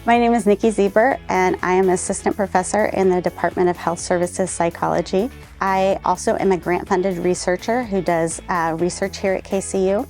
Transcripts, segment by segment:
My name is Nikki Zieber, and I am assistant professor in the Department of Health Services Psychology. I also am a grant-funded researcher who does research here at KCU.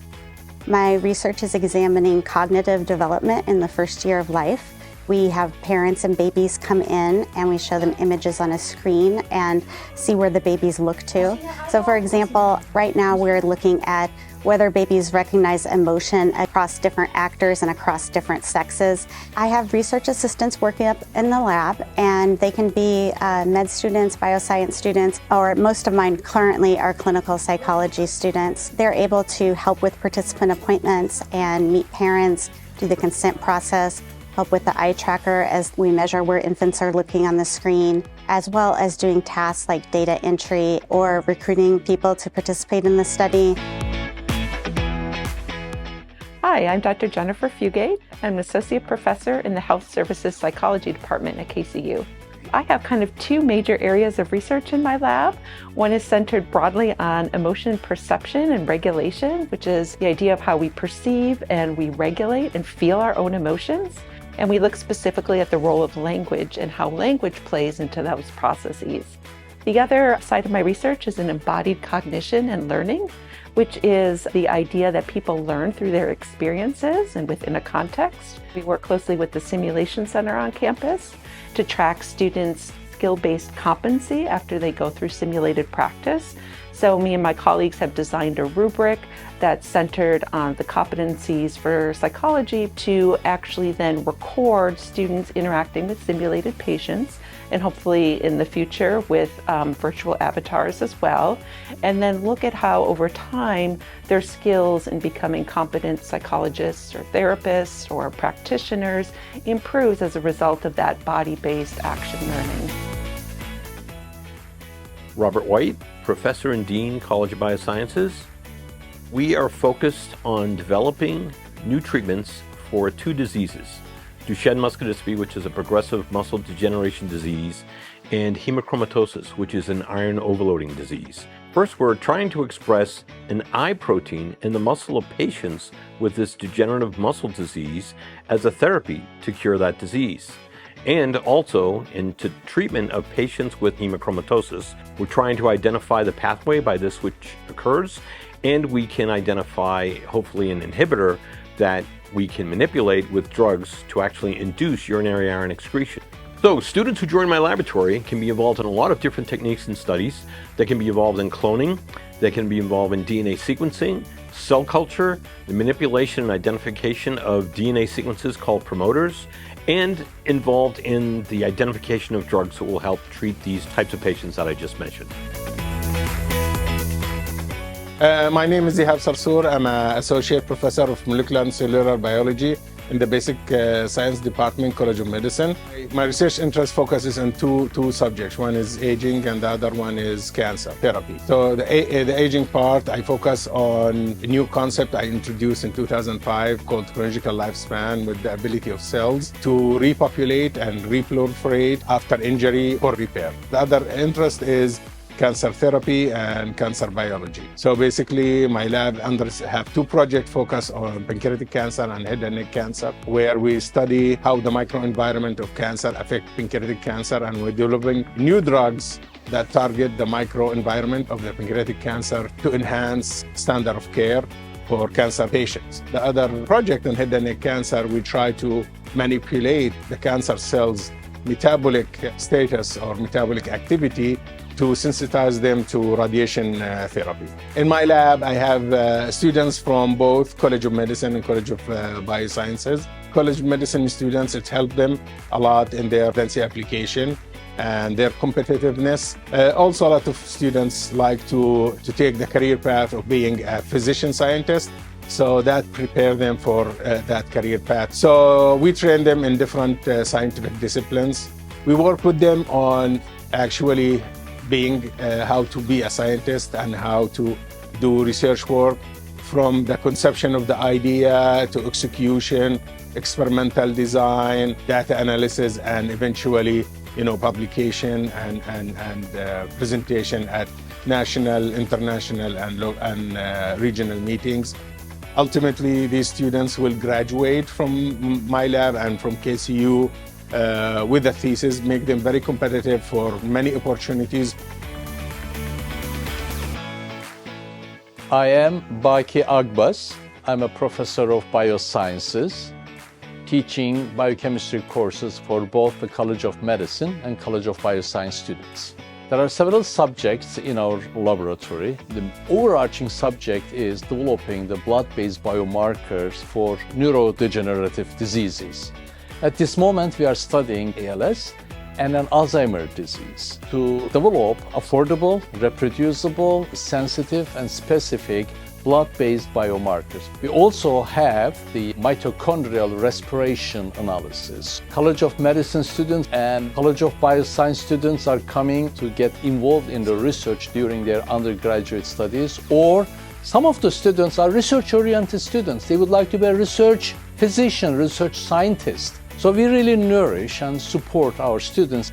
My research is examining cognitive development in the first year of life. We have parents and babies come in and we show them images on a screen and see where the babies look to. So for example, right now we're looking at whether babies recognize emotion across different actors and across different sexes. I have research assistants working up in the lab, and they can be med students, bioscience students, or most of mine currently are clinical psychology students. They're able to help with participant appointments and meet parents, do the consent process, help with the eye tracker as we measure where infants are looking on the screen, as well as doing tasks like data entry or recruiting people to participate in the study. Hi, I'm Dr. Jennifer Fugate. I'm an associate professor in the Health Services Psychology Department at KCU. I have kind of two major areas of research in my lab. One is centered broadly on emotion perception and regulation, which is the idea of how we perceive and we regulate and feel our own emotions. And we look specifically at the role of language and how language plays into those processes. The other side of my research is in embodied cognition and learning, which is the idea that people learn through their experiences and within a context. We work closely with the Simulation Center on campus to track students' skill-based competency after they go through simulated practice. So me and my colleagues have designed a rubric that's centered on the competencies for psychology to actually then record students interacting with simulated patients, and hopefully in the future with virtual avatars as well, and then look at how over time their skills in becoming competent psychologists or therapists or practitioners improves as a result of that body-based action learning. Robert White, Professor and Dean, College of Biosciences. We are focused on developing new treatments for two diseases: Duchenne muscular dystrophy, which is a progressive muscle degeneration disease, and hemochromatosis, which is an iron overloading disease. First, we're trying to express an eye protein in the muscle of patients with this degenerative muscle disease as a therapy to cure that disease. And also, into treatment of patients with hemochromatosis, we're trying to identify the pathway by this which occurs, and we can identify, hopefully, an inhibitor that we can manipulate with drugs to actually induce urinary iron excretion. So students who join my laboratory can be involved in a lot of different techniques and studies. They can be involved in cloning, they can be involved in DNA sequencing, cell culture, the manipulation and identification of DNA sequences called promoters, and involved in the identification of drugs that will help treat these types of patients that I just mentioned. My name is Ihab Sarsour. I'm an associate professor of molecular and cellular biology in the basic science department, College of Medicine. My research interest focuses on two subjects. One is aging and the other one is cancer therapy. So the aging part, I focus on a new concept I introduced in 2005 called chronological lifespan, with the ability of cells to repopulate and reproliferate after injury or repair. The other interest is cancer therapy and cancer biology. So basically, my lab have two projects focused on pancreatic cancer and head and neck cancer, where we study how the microenvironment of cancer affects pancreatic cancer, and we're developing new drugs that target the microenvironment of the pancreatic cancer to enhance standard of care for cancer patients. The other project in head and neck cancer, we try to manipulate the cancer cells' metabolic status or metabolic activity to sensitize them to radiation therapy. In my lab, I have students from both College of Medicine and College of Biosciences. College of Medicine students, it helped them a lot in their residency application and their competitiveness. Also, a lot of students like to take the career path of being a physician scientist, so that prepare them for that career path. So we train them in different scientific disciplines. We work with them on actually being how to be a scientist and how to do research work, from the conception of the idea to execution, experimental design, data analysis, and eventually, publication and presentation at national, international, and regional meetings. Ultimately, these students will graduate from my lab and from KCU with a thesis, make them very competitive for many opportunities. I am Baki Agbas. I'm a professor of biosciences, teaching biochemistry courses for both the College of Medicine and College of Bioscience students. There are several subjects in our laboratory. The overarching subject is developing the blood-based biomarkers for neurodegenerative diseases. At this moment, we are studying ALS and an Alzheimer's disease to develop affordable, reproducible, sensitive, and specific blood-based biomarkers. We also have the mitochondrial respiration analysis. College of Medicine students and College of Bioscience students are coming to get involved in the research during their undergraduate studies, or some of the students are research-oriented students. They would like to be a research physician, research scientist. So we really nourish and support our students.